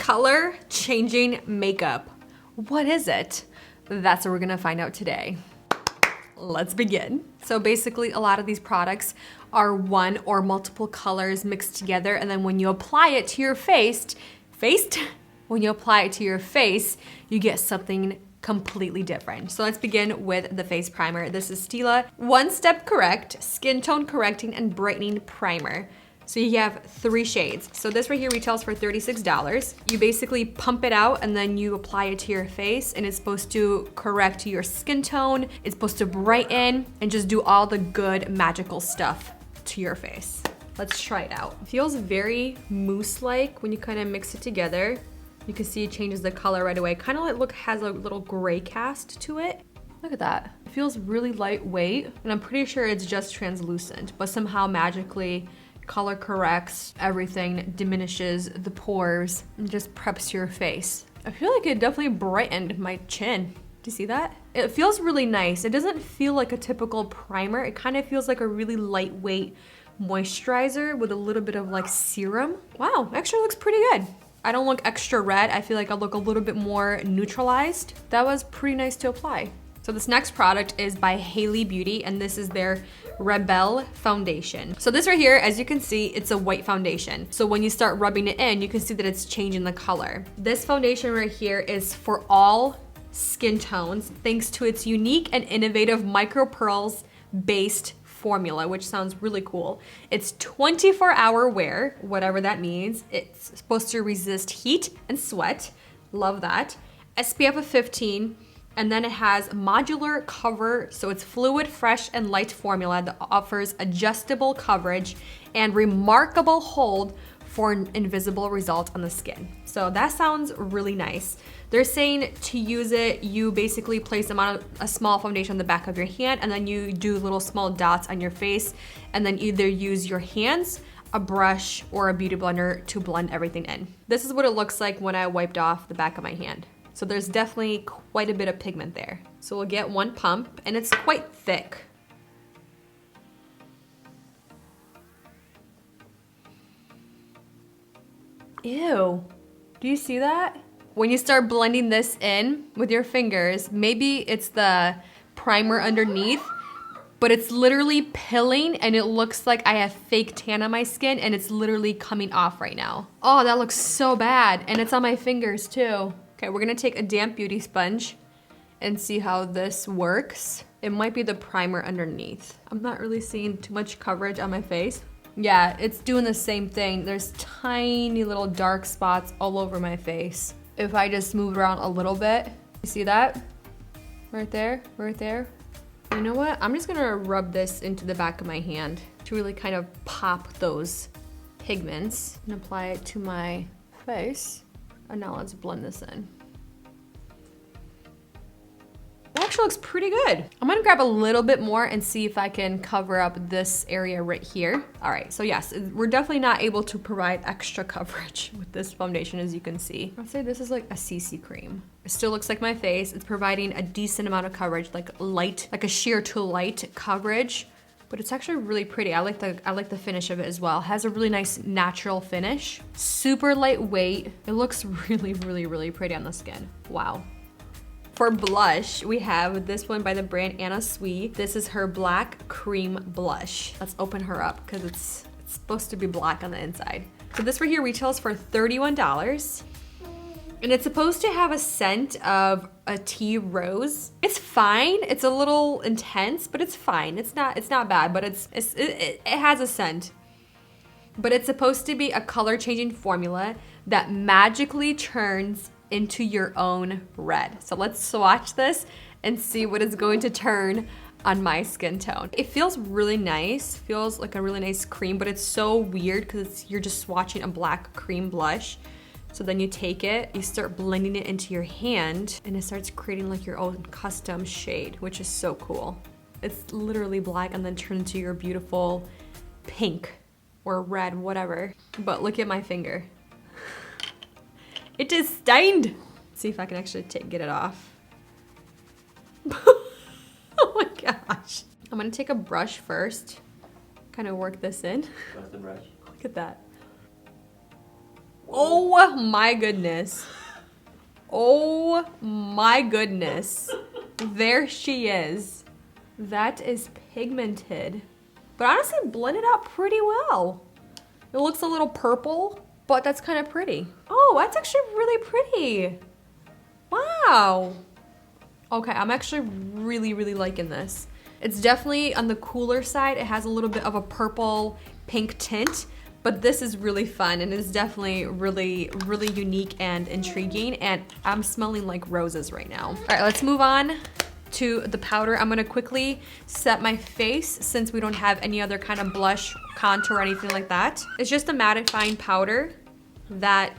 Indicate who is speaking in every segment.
Speaker 1: color changing makeup. What is it? That's what we're gonna find out today. Let's begin. So basically a lot of these products are one or multiple colors mixed together, and then when you apply it to your when you apply it to your face, you get something completely different. So let's begin with the face primer. This is Stila One Step Correct Skin Tone Correcting and Brightening Primer. So you have 3 shades. So this right here retails for $36. You basically pump it out and then you apply it to your face, and it's supposed to correct your skin tone. It's supposed to brighten and just do all the good magical stuff to your face. Let's try it out. It feels very mousse-like when you kind of mix it together. You can see it changes the color right away. Kind of like has a little gray cast to it. Look at that. It feels really lightweight, and I'm pretty sure it's just translucent, but somehow magically color corrects everything, diminishes the pores, and just preps your face. I feel like it definitely brightened my chin. Do you see that? It feels really nice. It doesn't feel like a typical primer. It kind of feels like a really lightweight moisturizer with a little bit of like serum. Wow, actually looks pretty good. I don't look extra red. I feel like I look a little bit more neutralized. That was pretty nice to apply. So this next product is by Haley Beauty, and this is their Rebelle foundation. So this right here, as you can see, it's a white foundation. So when you start rubbing it in, you can see that it's changing the color. This foundation right here is for all skin tones, thanks to its unique and innovative micro pearls based formula, which sounds really cool. It's 24-hour wear, whatever that means. It's supposed to resist heat and sweat. Love that. SPF of 15. And then it has modular cover, so it's fluid, fresh, and light formula that offers adjustable coverage and remarkable hold for an invisible result on the skin. So that sounds really nice. They're saying to use it, you basically place them on a small foundation on the back of your hand, and then you do little small dots on your face, and then either use your hands, a brush, or a beauty blender to blend everything in. This is what it looks like when I wiped off the back of my hand. So there's definitely quite a bit of pigment there. So we'll get 1 pump, and it's quite thick. Ew, do you see that? When you start blending this in with your fingers, maybe it's the primer underneath, but it's literally pilling, and it looks like I have fake tan on my skin, and it's literally coming off right now. Oh, that looks so bad, and it's on my fingers too. Okay, we're gonna take a damp beauty sponge and see how this works. It might be the primer underneath. I'm not really seeing too much coverage on my face. Yeah, it's doing the same thing. There's tiny little dark spots all over my face. If I just move around a little bit, you see that? Right there, right there. You know what? I'm just gonna rub this into the back of my hand to really kind of pop those pigments and apply it to my face. And now let's blend this in. It actually looks pretty good. I'm gonna grab a little bit more and see if I can cover up this area right here. All right, so yes, we're definitely not able to provide extra coverage with this foundation, as you can see. I'd say this is like a CC cream. It still looks like my face. It's providing a decent amount of coverage, like light, like a sheer to light coverage. But it's actually really pretty. I like the finish of it as well. It has a really nice natural finish. Super lightweight. It looks really, really, really pretty on the skin. Wow. For blush, we have this one by the brand Anna Sui. This is her black cream blush. Let's open her up because it's supposed to be black on the inside. So this right here retails for $31. And it's supposed to have a scent of a tea rose. It's fine. It's a little intense, but it's fine. It's not bad, but it has a scent. But it's supposed to be a color changing formula that magically turns into your own red. So let's swatch this and see what it's going to turn on my skin tone. It feels really nice. Feels like a really nice cream, but it's so weird because you're just swatching a black cream blush. So then you take it, you start blending it into your hand, and it starts creating like your own custom shade, which is so cool. It's literally black and then turns into your beautiful pink or red, whatever. But look at my finger. It is stained. Let's see if I can actually get it off. Oh my gosh. I'm gonna take a brush first, kind of work this in.
Speaker 2: What's the brush?
Speaker 1: Look at that. Oh my goodness. Oh my goodness. There she is. That is pigmented. But honestly, blended out pretty well. It looks a little purple, but that's kind of pretty. Oh, that's actually really pretty. Wow. Okay, I'm actually really liking this. It's definitely on the cooler side. It has a little bit of a purple pink tint, but this is really fun and it's definitely really unique and intriguing, and I'm smelling like roses right now. All right, let's move on to the powder. I'm gonna quickly set my face since we don't have any other kind of blush, contour, or anything like that. It's just a mattifying powder that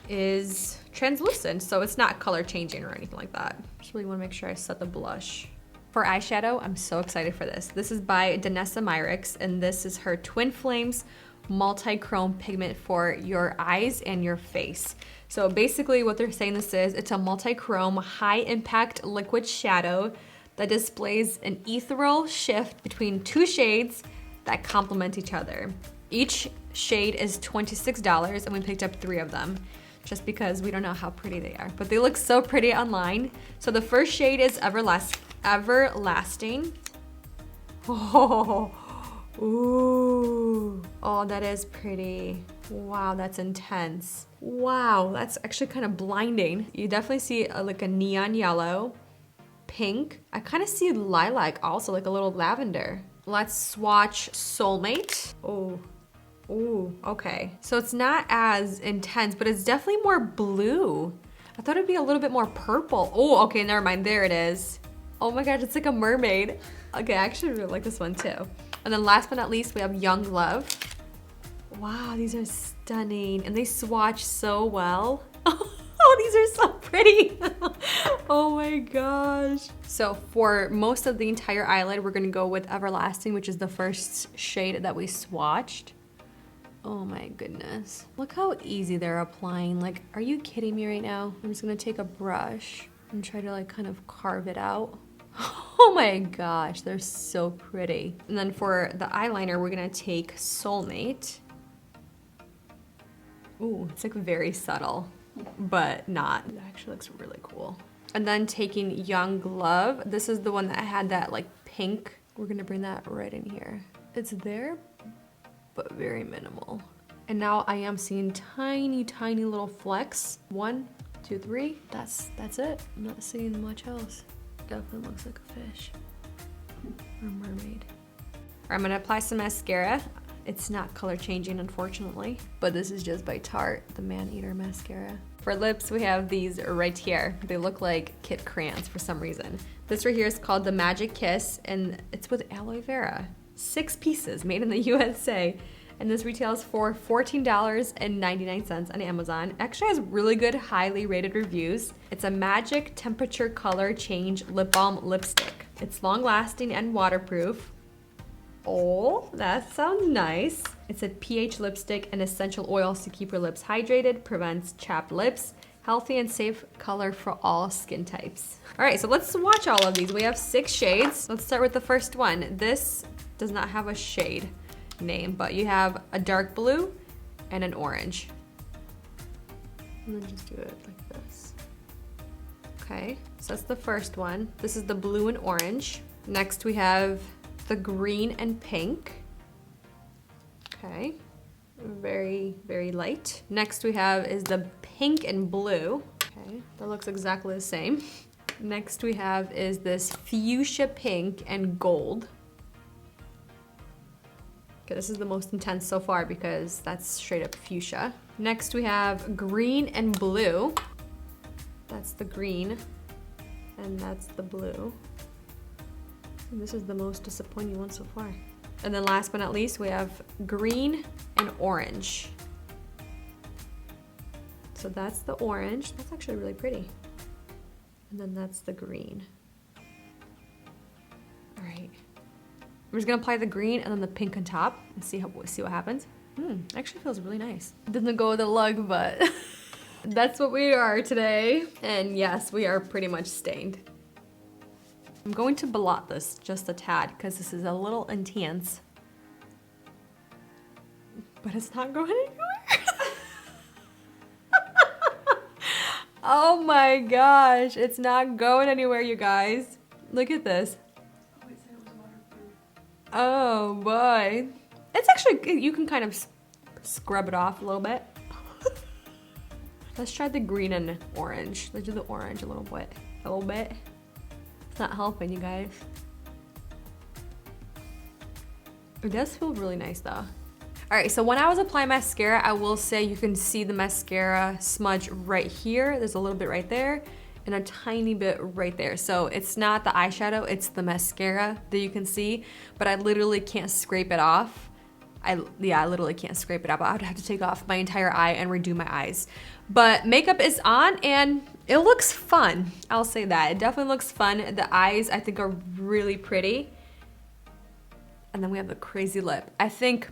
Speaker 1: is translucent, so it's not color changing or anything like that. Just really wanna make sure I set the blush. For eyeshadow, I'm so excited for this. This is by Danessa Myricks, and this is her Twin Flames multi-chrome pigment for your eyes and your face. So basically what they're saying this is, it's a multi-chrome high impact liquid shadow that displays an ethereal shift between two shades that complement each other. Each shade is $26 and we picked up 3 of them just because we don't know how pretty they are, but they look so pretty online. So the first shade is Everlasting. Oh, ooh. Oh, that is pretty. Wow, that's intense. Wow, that's actually kind of blinding. You definitely see like a neon yellow, pink. I kind of see lilac also, like a little lavender. Let's swatch Soulmate. Oh, ooh, okay. So it's not as intense, but it's definitely more blue. I thought it'd be a little bit more purple. Oh, okay, never mind, there it is. Oh my gosh, it's like a mermaid. Okay, I actually really like this one too. And then last but not least, we have Young Love. Wow, these are stunning. And they swatch so well. Oh, these are so pretty. Oh my gosh. So for most of the entire eyelid, we're gonna go with Everlasting, which is the first shade that we swatched. Oh my goodness. Look how easy they're applying. Like, are you kidding me right now? I'm just gonna take a brush and try to like kind of carve it out. Oh my gosh, they're so pretty. And then for the eyeliner, we're gonna take Soulmate. Ooh, it's like very subtle, but not. It actually looks really cool. And then taking Young Love. This is the one that had that like pink. We're gonna bring that right in here. It's there, but very minimal. And now I am seeing tiny little flecks. 1, 2, 3, that's it. I'm not seeing much else. Definitely looks like a fish or a mermaid. All right, I'm gonna apply some mascara. It's not color changing, unfortunately, but this is just by Tarte, the Man-Eater mascara. For lips, we have these right here. They look like Kit crayons for some reason. This right here is called the Magic Kiss, and it's with aloe vera. 6 pieces, made in the USA. And this retails for $14.99 on Amazon. Actually has really good, highly rated reviews. It's a magic temperature color change lip balm lipstick. It's long lasting and waterproof. Oh, that sounds nice. It's a pH lipstick and essential oils to keep your lips hydrated, prevents chapped lips, healthy and safe color for all skin types. All right, so let's swatch all of these. We have 6 shades. Let's start with the first one. This does not have a shade name, but you have a dark blue and an orange. And then just do it like this. Okay, so that's the first one. This is the blue and orange. Next we have the green and pink. Okay, very light. Next we have is the pink and blue. Okay, that looks exactly the same. Next we have is this fuchsia pink and gold. Okay, this is the most intense so far because that's straight up fuchsia. Next we have green and blue. That's the green and that's the blue. And this is the most disappointing one so far. And then last but not least, we have green and orange. So that's the orange. That's actually really pretty. And then that's the green. All right. We're just gonna apply the green and then the pink on top and see what happens. Actually feels really nice. Doesn't go with the lug, but that's what we are today. And yes, we are pretty much stained. I'm going to blot this just a tad because this is a little intense. But it's not going anywhere. Oh my gosh, it's not going anywhere, you guys. Look at this. Oh boy. It's actually, you can kind of scrub it off a little bit. Let's try the green and orange. Let's do the orange a little bit. A little bit. It's not helping, you guys. It does feel really nice though. All right, so when I was applying mascara, I will say you can see the mascara smudge right here. There's a little bit right there and a tiny bit right there. So it's not the eyeshadow, it's the mascara that you can see, but I literally can't scrape it off. I literally can't scrape it up. I would have to take off my entire eye and redo my eyes. But makeup is on and it looks fun. I'll say that. It definitely looks fun. The eyes, I think, are really pretty. And then we have the crazy lip. I think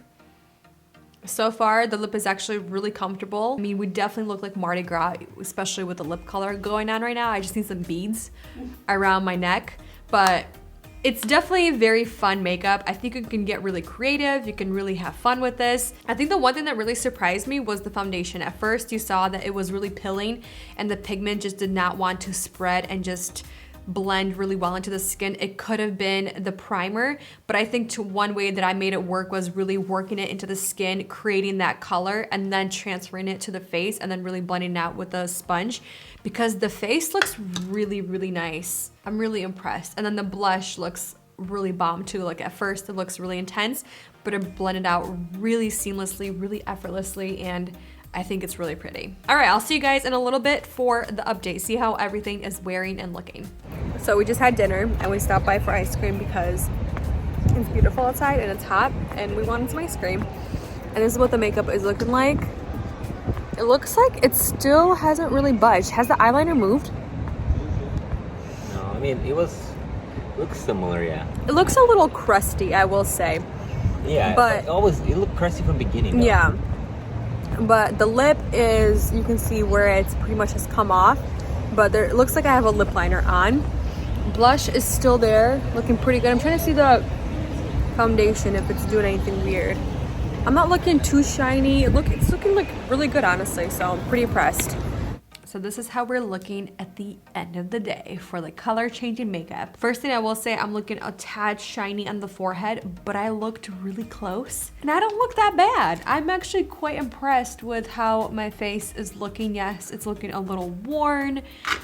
Speaker 1: so far, the lip is actually really comfortable. I mean, we definitely look like Mardi Gras, especially with the lip color going on right now. I just need some beads around my neck, but it's definitely very fun makeup. I think you can get really creative. You can really have fun with this. I think the one thing that really surprised me was the foundation. At first, you saw that it was really pilling and the pigment just did not want to spread and just blend really well into the skin. It could have been the primer, but I think one way that I made it work was really working it into the skin, creating that color, and then transferring it to the face and then really blending it out with a sponge because the face looks really, really nice. I'm really impressed. And then the blush looks really bomb too. Like at first it looks really intense, but it blended out really seamlessly, really effortlessly, and I think it's really pretty. All right, I'll see you guys in a little bit for the update, see how everything is wearing and looking. So we just had dinner and we stopped by for ice cream because it's beautiful outside and it's hot and we wanted some ice cream. And this is what the makeup is looking like. It looks like it still hasn't really budged. Has the eyeliner moved?
Speaker 2: No, I mean, looks similar, yeah.
Speaker 1: It looks a little crusty, I will say.
Speaker 2: Yeah,
Speaker 1: but
Speaker 2: it looked crusty from the beginning though.
Speaker 1: Yeah. But the lip is, you can see where it's pretty much has come off, but it looks like I have a lip liner on. Blush is still there, looking pretty good. I'm trying to see the foundation, if it's doing anything weird. I'm not looking too shiny. It's looking like really good, honestly, so I'm pretty impressed. So this is how we're looking at the end of the day for the color changing makeup. First thing I will say, I'm looking a tad shiny on the forehead, but I looked really close and I don't look that bad. I'm actually quite impressed with how my face is looking. Yes, it's looking a little worn,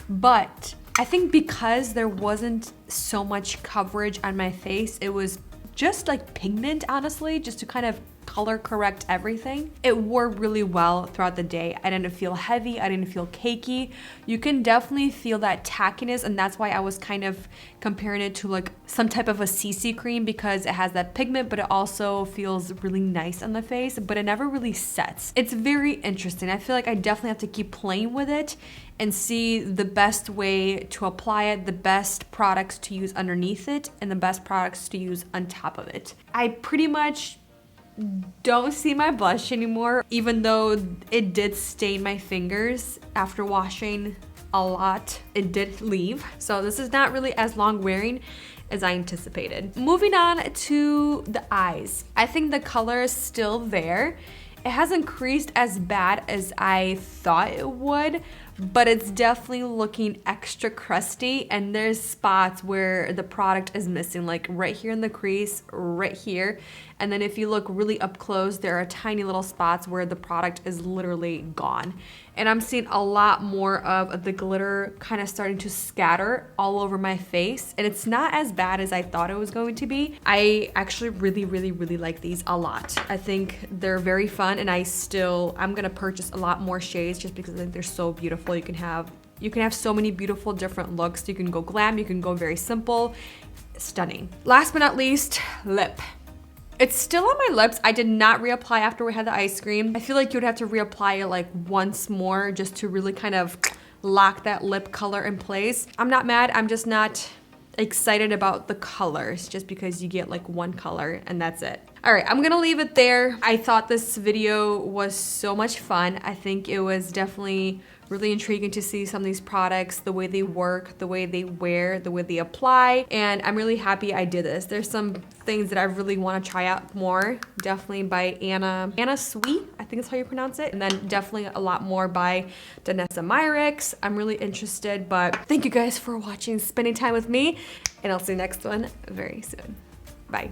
Speaker 1: but I think because there wasn't so much coverage on my face, it was just like pigment, honestly, just to kind of color correct everything. It wore really well throughout the day. I didn't feel heavy, I didn't feel cakey. You can definitely feel that tackiness, and that's why I was kind of comparing it to like some type of a CC cream because it has that pigment, but it also feels really nice on the face, but it never really sets. It's very interesting. I feel like I definitely have to keep playing with it and see the best way to apply it, the best products to use underneath it, and the best products to use on top of it. I pretty much don't see my blush anymore, even though it did stain my fingers after washing a lot. It did leave, so this is not really as long wearing as I anticipated. Moving on to the eyes. I think the color is still there. It hasn't creased as bad as I thought it would, but it's definitely looking extra crusty, and there's spots where the product is missing, like right here in the crease, right here. And then if you look really up close, there are tiny little spots where the product is literally gone. And I'm seeing a lot more of the glitter kind of starting to scatter all over my face. And it's not as bad as I thought it was going to be. I actually really, really, really like these a lot. I think they're very fun, and I'm gonna purchase a lot more shades just because I think they're so beautiful. You can have so many beautiful different looks. You can go glam, you can go very simple, stunning. Last but not least, lip. It's still on my lips. I did not reapply after we had the ice cream. I feel like you would have to reapply it like once more just to really kind of lock that lip color in place. I'm not mad, I'm just not excited about the colors just because you get like one color and that's it. All right, I'm gonna leave it there. I thought this video was so much fun. I think it was definitely Really intriguing to see some of these products, the way they work, the way they wear, the way they apply, and I'm really happy I did this. There's some things that I really want to try out more, definitely by Anna Sweet, I think that's how you pronounce it, and then definitely a lot more by Danessa Myricks. I'm really interested, but thank you guys for watching, spending time with me, and I'll see you next one very soon. Bye.